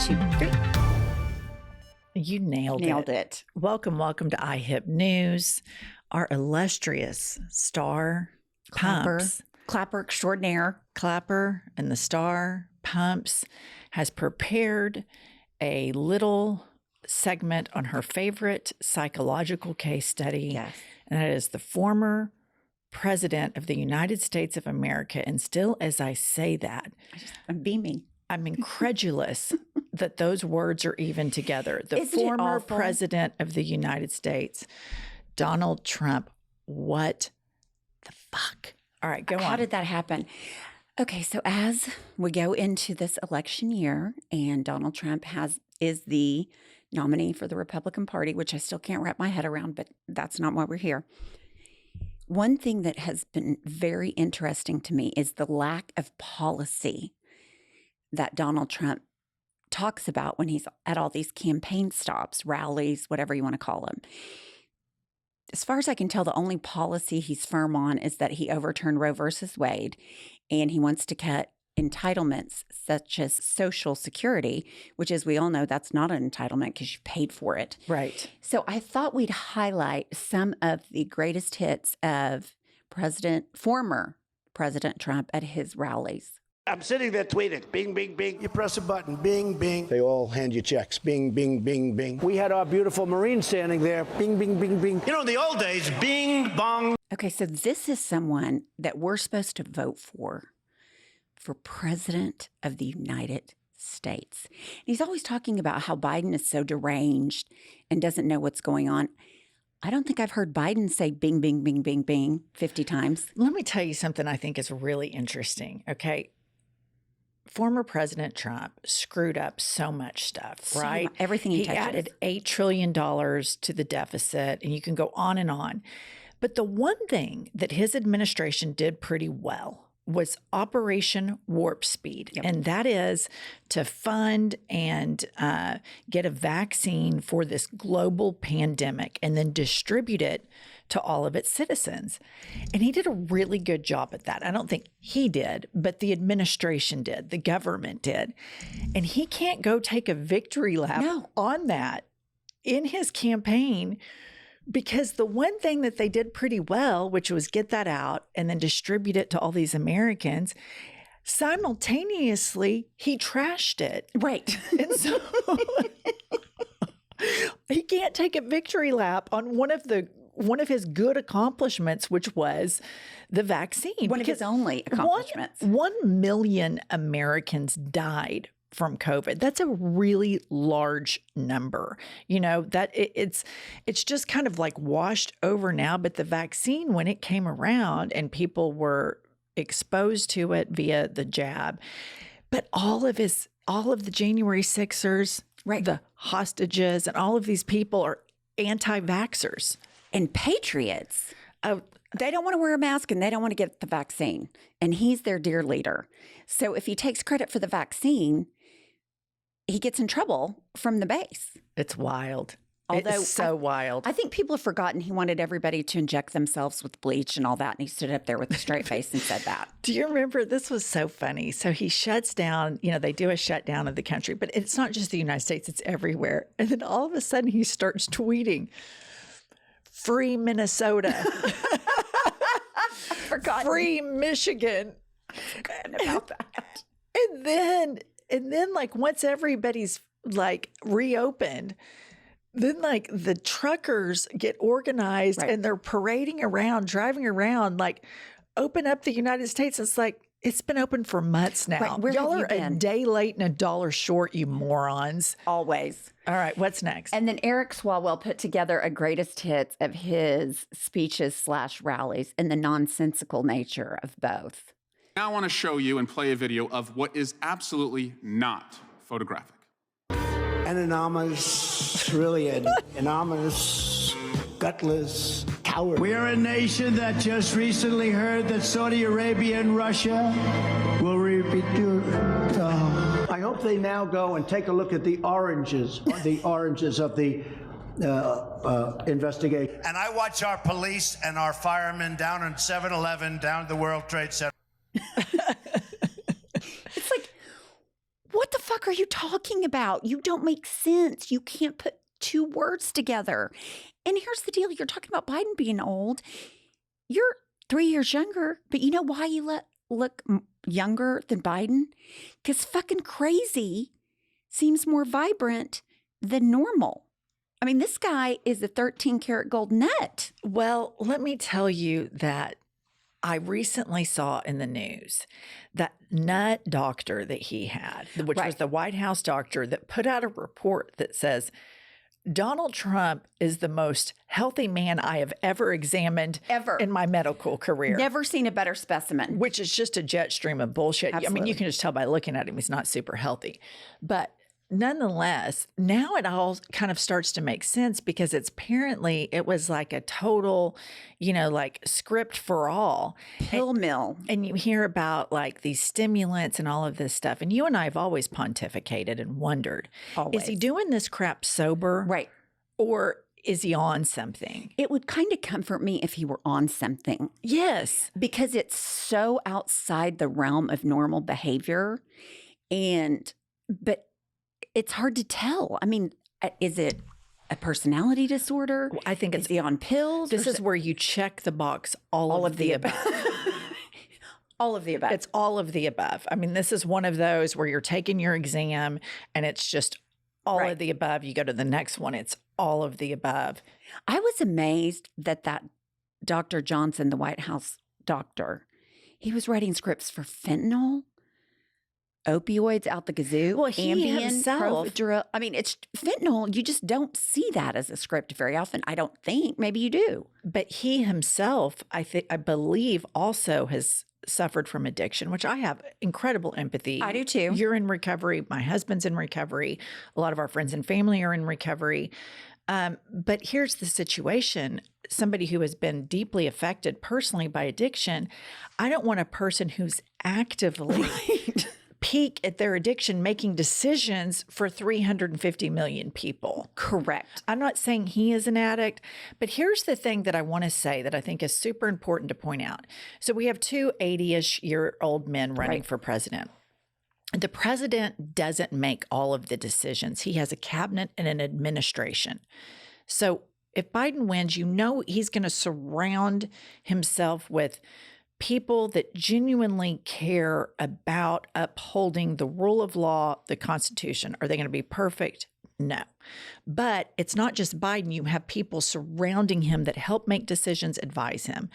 2, 3. You nailed it. Welcome to IHIP News. Our illustrious star Pumps. Clapper extraordinaire. Clapper and the star Pumps has prepared a little segment on her favorite psychological case study. Yes. And that is the former president of the United States of America. And still, as I say that, I'm beaming. I'm incredulous that those words are even together. The Isn't it former awful? president of the United States, Donald Trump. What the fuck? All right, go on. How did that happen? Okay, so as we go into this election year and Donald Trump is the nominee for the Republican Party, which I still can't wrap my head around, but that's not why we're here. One thing that has been very interesting to me is the lack of policy that Donald Trump talks about when he's at all these campaign stops, rallies, whatever you want to call them. As far as I can tell, the only policy he's firm on is that he overturned Roe versus Wade, and he wants to cut entitlements such as Social Security, which, as we all know, that's not an entitlement because you paid for it. Right. So I thought we'd highlight some of the greatest hits of former President Trump at his rallies. I'm sitting there tweeting, bing, bing, bing. You press a button, bing, bing. They all hand you checks, bing, bing, bing, bing. We had our beautiful Marine standing there, bing, bing, bing, bing. You know, in the old days, bing, bong. Okay, so this is someone that we're supposed to vote for President of the United States. He's always talking about how Biden is so deranged and doesn't know what's going on. I don't think I've heard Biden say bing, bing, bing, bing, bing 50 times. Let me tell you something I think is really interesting, okay? Former President Trump screwed up so much stuff, right? Everything he touches. Added $8 trillion to the deficit, and you can go on and on. But the one thing that his administration did pretty well was Operation Warp Speed. Yep. And that is to fund and get a vaccine for this global pandemic and then distribute it to all of its citizens. And he did a really good job at that. I don't think he did, but the administration did, the government did. And he can't go take a victory lap on that in his campaign, because the one thing that they did pretty well, which was get that out and then distribute it to all these Americans, simultaneously, he trashed it. Right. And so he can't take a victory lap on one of his good accomplishments, which was the vaccine. One of his only accomplishments. 1 million Americans died from COVID. That's a really large number. You know, that it's just kind of like washed over now. But the vaccine, when it came around and people were exposed to it via the jab, but all of the January 6ers, right, the hostages, and all of these people are anti-vaxxers. And patriots. They don't want to wear a mask and they don't want to get the vaccine. And he's their dear leader. So if he takes credit for the vaccine, he gets in trouble from the base. It's wild. Although it's so wild. I think people have forgotten he wanted everybody to inject themselves with bleach and all that. And he stood up there with a straight face and said that. Do you remember? This was so funny. So he shuts down, they do a shutdown of the country, but it's not just the United States, it's everywhere. And then all of a sudden he starts tweeting, "Free Minnesota." Free Michigan. Forgotten about that. And then like once everybody's like reopened, then like the truckers get organized, right, and they're parading around, driving around, like open up the United States. It's like, it's been open for months now. Right, where y'all have you are been? A day late and $1 short, you morons. Always. All right, what's next? And then Eric Swalwell put together a greatest hits of his speeches / rallies and the nonsensical nature of both. Now I want to show you and play a video of what is absolutely not photographic. An anonymous, really an anonymous, gutless coward. We're a nation that just recently heard that Saudi Arabia and Russia will repeat. I hope they now go and take a look at the oranges of the investigation. And I watch our police and our firemen down in 7-Eleven, down at the World Trade Center. It's like, What the fuck are you talking about? You don't make sense. You can't put two words together. And here's the deal. You're talking about Biden being old. You're 3 years younger, but you know why you look younger than Biden? Because fucking crazy seems more vibrant than normal. I mean, this guy is a 13-karat gold nut. Well, let me tell you that I recently saw in the news that nut doctor that he had, which was the White House doctor, that put out a report that says Donald Trump is the most healthy man I have ever examined in my medical career. Never seen a better specimen. Which is just a jet stream of bullshit. Absolutely. I mean, you can just tell by looking at him, he's not super healthy. But nonetheless, now it all kind of starts to make sense because it was like a total, like script for all. Pill mill. And you hear about like these stimulants and all of this stuff. And you and I have always pontificated and wondered, Always. Is he doing this crap sober? Right. Or is he on something? It would kind of comfort me if he were on something. Yes. Because it's so outside the realm of normal behavior. But it's hard to tell. I mean, is it a personality disorder? I think is he on pills? This is where you check the box all of the above. All of the above. It's all of the above. I mean, this is one of those where you're taking your exam and it's just all of the above. You go to the next one, it's all of the above. I was amazed that Dr. Johnson, the White House doctor, he was writing scripts for fentanyl, opioids out the kazoo. Well, he Ambien, himself. Provigil. I mean, it's fentanyl. You just don't see that as a script very often. I don't think. Maybe you do. But he himself, I believe, also has suffered from addiction, which I have incredible empathy. I do too. You're in recovery. My husband's in recovery. A lot of our friends and family are in recovery. But here's the situation. Somebody who has been deeply affected personally by addiction, I don't want a person who's actively peak at their addiction making decisions for 350 million people. Correct. I'm not saying he is an addict, but here's the thing that I want to say that I think is super important to point out. So we have two 80-ish-year-old men running for president. The president doesn't make all of the decisions. He has a cabinet and an administration. So if Biden wins, he's going to surround himself with people that genuinely care about upholding the rule of law, the Constitution. Are they going to be perfect? No. But it's not just Biden. You have people surrounding him that help make decisions, advise him.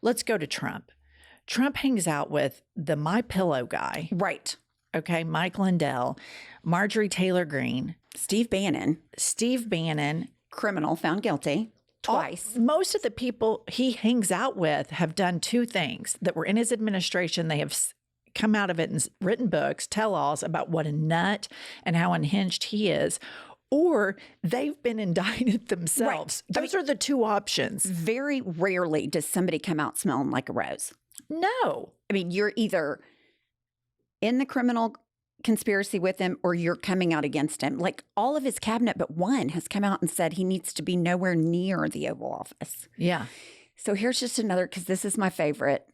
Let's go to Trump. Trump hangs out with the My Pillow guy. Right. Okay, Mike Lindell, Marjorie Taylor Greene, Steve Bannon, criminal, found guilty. Twice. Most of the people he hangs out with have done two things that were in his administration. They have come out of it and written books, tell-alls about what a nut and how unhinged he is, or they've been indicted themselves. Right. Those are the two options. Very rarely does somebody come out smelling like a rose. No. I mean, you're either in the criminal conspiracy with him or you're coming out against him. Like all of his cabinet but one has come out and said he needs to be nowhere near the Oval Office. Yeah. So here's just another, because this is my favorite.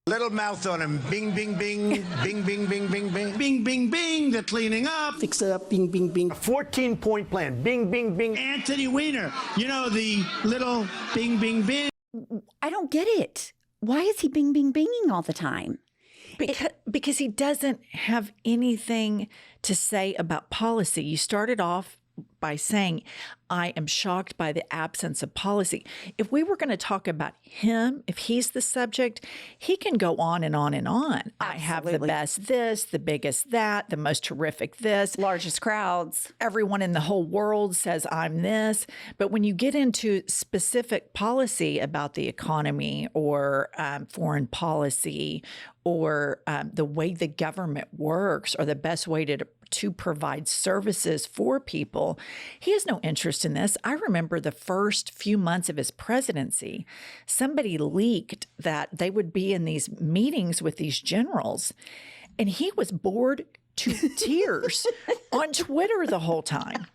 Little mouth on him. Bing, bing, bing. Bing, bing, bing, bing, bing. Bing, bing, bing. They're cleaning up. Fix it up, bing, bing, bing. A 14-point plan. Bing, bing, bing. Anthony Weiner. The little bing, bing, bing. I don't get it. Why is he bing, bing, binging all the time? Because he doesn't have anything to say about policy. You started off by saying, I am shocked by the absence of policy. If we were going to talk about him, if he's the subject, he can go on and on and on. Absolutely. I have the best this, the biggest that, the most terrific this. Largest crowds. Everyone in the whole world says I'm this. But when you get into specific policy about the economy or foreign policy or the way the government works or the best way to provide services for people, he has no interest in this. I remember the first few months of his presidency, somebody leaked that they would be in these meetings with these generals, and he was bored to tears on Twitter the whole time.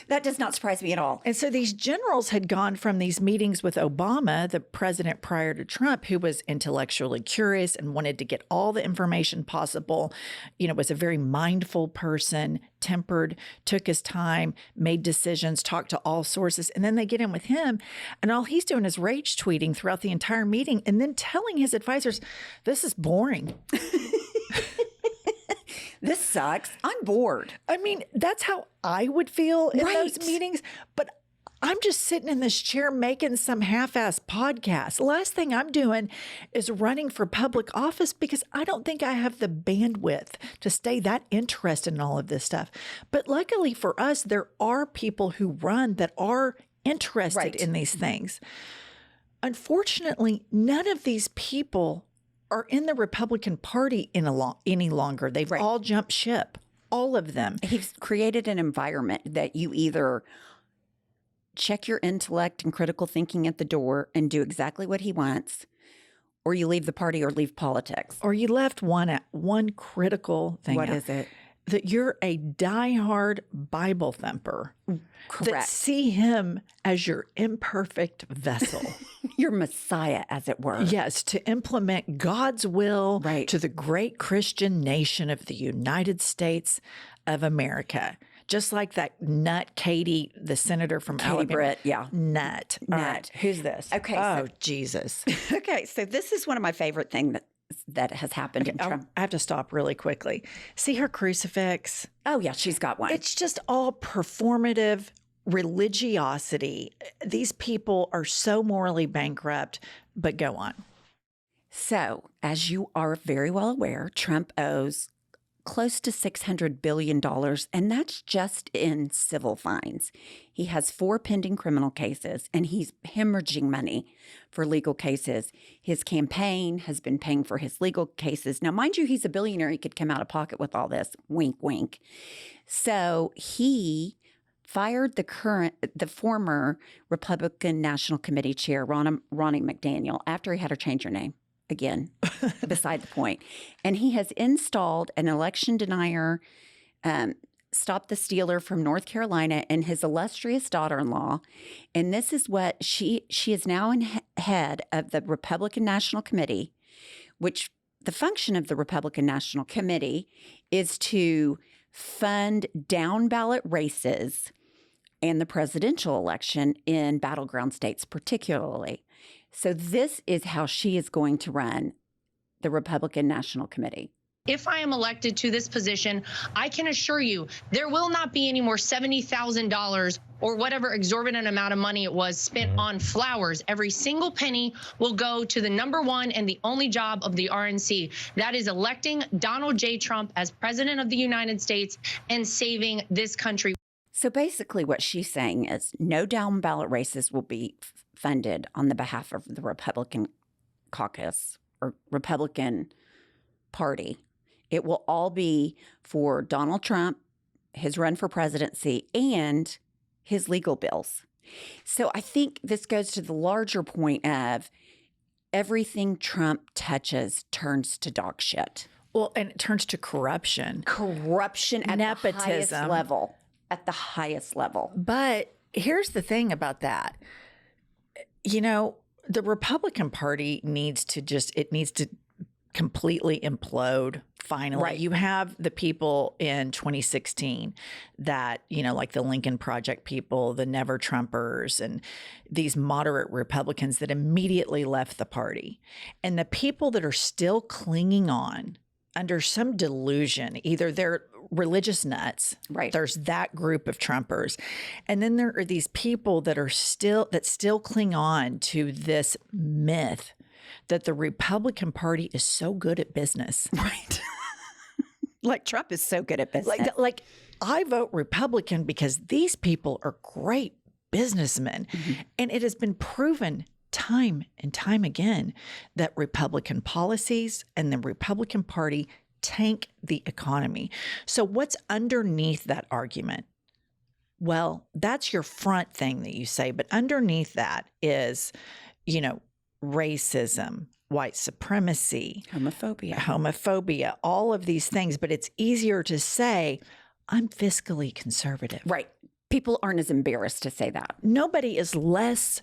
That does not surprise me at all. And so these generals had gone from these meetings with Obama, the president prior to Trump, who was intellectually curious and wanted to get all the information possible, was a very mindful person, tempered, took his time, made decisions, talked to all sources. And then they get in with him, and all he's doing is rage tweeting throughout the entire meeting and then telling his advisors, this is boring. This sucks. I'm bored. I mean, that's how I would feel in those meetings. But I'm just sitting in this chair making some half-ass podcast. The last thing I'm doing is running for public office because I don't think I have the bandwidth to stay that interested in all of this stuff. But luckily for us, there are people who run that are interested in these things. Unfortunately, none of these people are in the Republican Party any longer. They've all jumped ship, all of them. He's created an environment that you either check your intellect and critical thinking at the door and do exactly what he wants, or you leave the party or leave politics. Or you left one critical thing. What is it? That you're a diehard Bible thumper. Correct. That see him as your imperfect vessel. Your Messiah, as it were. Yes, to implement God's will Right. to the great Christian nation of the United States of America. Just like that nut Katie, the senator from Katie Alabama. Britt, yeah. Nut. All right, who's this? Okay, Oh, Jesus. Okay, so this is one of my favorite things that has happened in Trump. I have to stop really quickly. See her crucifix? Oh, yeah, she's got one. It's just all performative religiosity. These people are so morally bankrupt, but go on. So, as you are very well aware, Trump owes close to $600 billion, and that's just in civil fines. He has 4 pending criminal cases, and he's hemorrhaging money for legal cases. His campaign has been paying for his legal cases. Now, mind you, he's a billionaire. He could come out of pocket with all this. Wink, wink. So he fired the former Republican National Committee chair, Ronnie McDaniel, after he had her change her name. Again, beside the point. And he has installed an election denier, Stop the Stealer from North Carolina, and his illustrious daughter-in-law. And this is what she is now head of the Republican National Committee, which the function of the Republican National Committee is to fund down-ballot races and the presidential election in battleground states particularly. So this is how she is going to run the Republican National Committee. If I am elected to this position, I can assure you there will not be any more $70,000 or whatever exorbitant amount of money it was spent on flowers. Every single penny will go to the number one and the only job of the RNC. That is electing Donald J. Trump as president of the United States and saving this country. So basically what she's saying is no down ballot races will be funded on the behalf of the Republican caucus or Republican Party. It will all be for Donald Trump, his run for presidency, and his legal bills. So I think this goes to the larger point of everything Trump touches turns to dog shit. Well, and it turns to corruption. Corruption at Nepotism. the highest level. At the highest level. But here's the thing about that. The Republican Party needs to completely implode finally. Right. You have the people in 2016 that, like the Lincoln Project people, the Never Trumpers, and these moderate Republicans that immediately left the party. And the people that are still clinging on under some delusion, either they're religious nuts. Right. There's that group of Trumpers. And then there are these people that still cling on to this myth that the Republican Party is so good at business. Right. Like Trump is so good at business. Like I vote Republican because these people are great businessmen. Mm-hmm. And it has been proven time and time again that Republican policies and the Republican Party tank the economy. So what's underneath that argument? Well, that's your front thing that you say, but underneath that is, racism, white supremacy, homophobia, all of these things. But it's easier to say, I'm fiscally conservative. Right. People aren't as embarrassed to say that. Nobody is less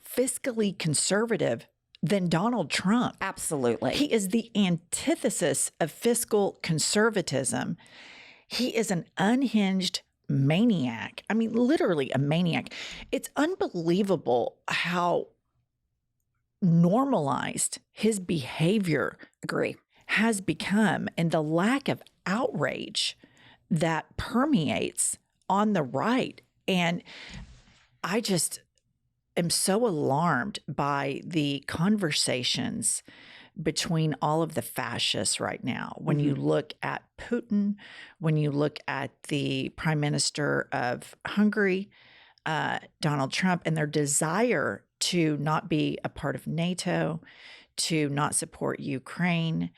fiscally conservative than Donald Trump. Absolutely. He is the antithesis of fiscal conservatism. He is an unhinged maniac. I mean, literally a maniac. It's unbelievable how normalized his behavior has become, and the lack of outrage that permeates on the right. And I just am so alarmed by the conversations between all of the fascists right now. When you look at Putin, when you look at the Prime Minister of Hungary, Donald Trump, and their desire to not be a part of NATO, to not support Ukraine,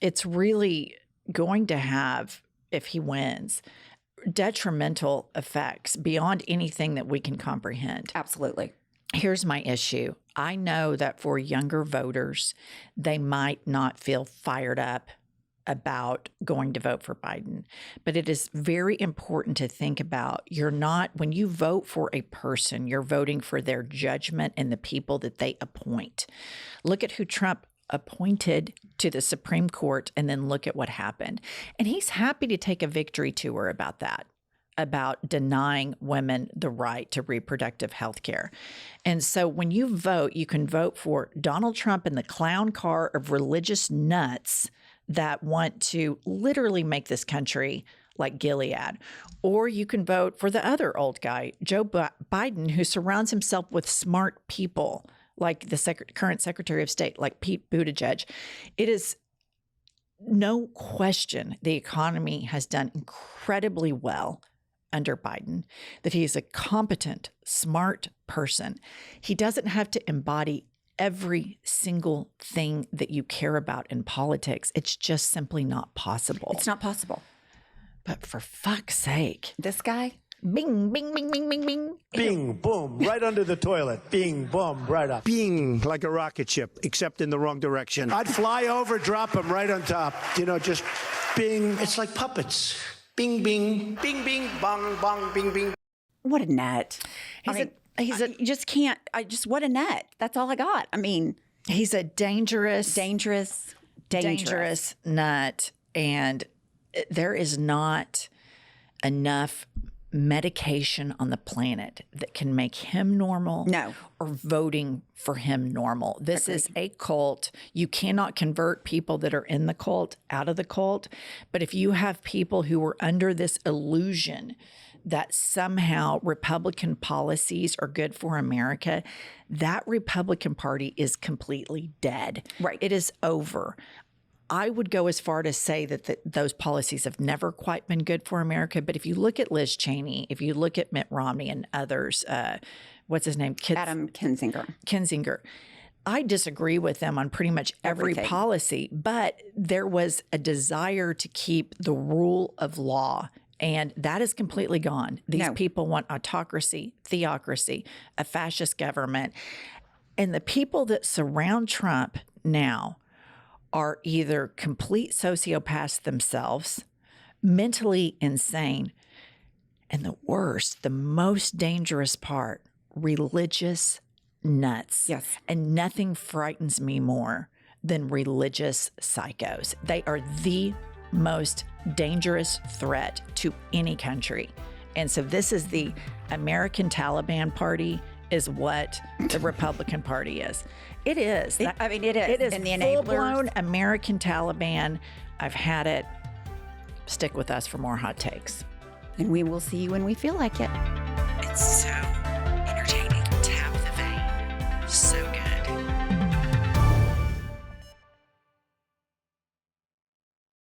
it's really going to have, if he wins, detrimental effects beyond anything that we can comprehend. Absolutely. Here's my issue. I know that for younger voters, they might not feel fired up about going to vote for Biden, but it is very important to think about, when you vote for a person, you're voting for their judgment and the people that they appoint. Look at who Trump appointed to the Supreme Court, and then look at what happened. And he's happy to take a victory tour about that, about denying women the right to reproductive health care. And so when you vote, you can vote for Donald Trump and the clown car of religious nuts that want to literally make this country like Gilead. Or you can vote for the other old guy, Joe Biden, who surrounds himself with smart people, like the current Secretary of State, like Pete Buttigieg. It is no question the economy has done incredibly well under Biden, that he is a competent, smart person. He doesn't have to embody every single thing that you care about in politics. It's just simply not possible. It's not possible. But for fuck's sake. This guy? Bing, bing, bing, bing, bing, bing. Bing, boom, right under the toilet. Bing, boom, right up. Bing, like a rocket ship, except in the wrong direction. I'd fly over, drop him right on top. Just bing. It's like puppets. Bing, bing, bing, bing, bong, bong, bing, bing. What a nut. You just can't, what a nut. That's all I got. I mean, he's a dangerous nut. And there is not enough medication on the planet that can make him normal. No. Or voting for him normal. This is a cult. You cannot convert people that are in the cult out of the cult. But if you have people who are under this illusion that somehow Republican policies are good for America, that Republican Party is completely dead. Right. It is over. I would go as far to say that those policies have never quite been good for America. But if you look at Liz Cheney, if you look at Mitt Romney and others, what's his name? Adam Kinzinger. I disagree with them on pretty much every policy, but there was a desire to keep the rule of law. And that is completely gone. These people want autocracy, theocracy, a fascist government. And the people that surround Trump now are either complete sociopaths themselves, mentally insane, and the worst, the most dangerous part, religious nuts. Yes. And nothing frightens me more than religious psychos. They are the most dangerous threat to any country. And so this is the American Taliban Party is what the Republican Party is. It is. It is. It is and the full-blown American Taliban. I've had it. Stick with us for more hot takes. And we will see you when we feel like it. It's so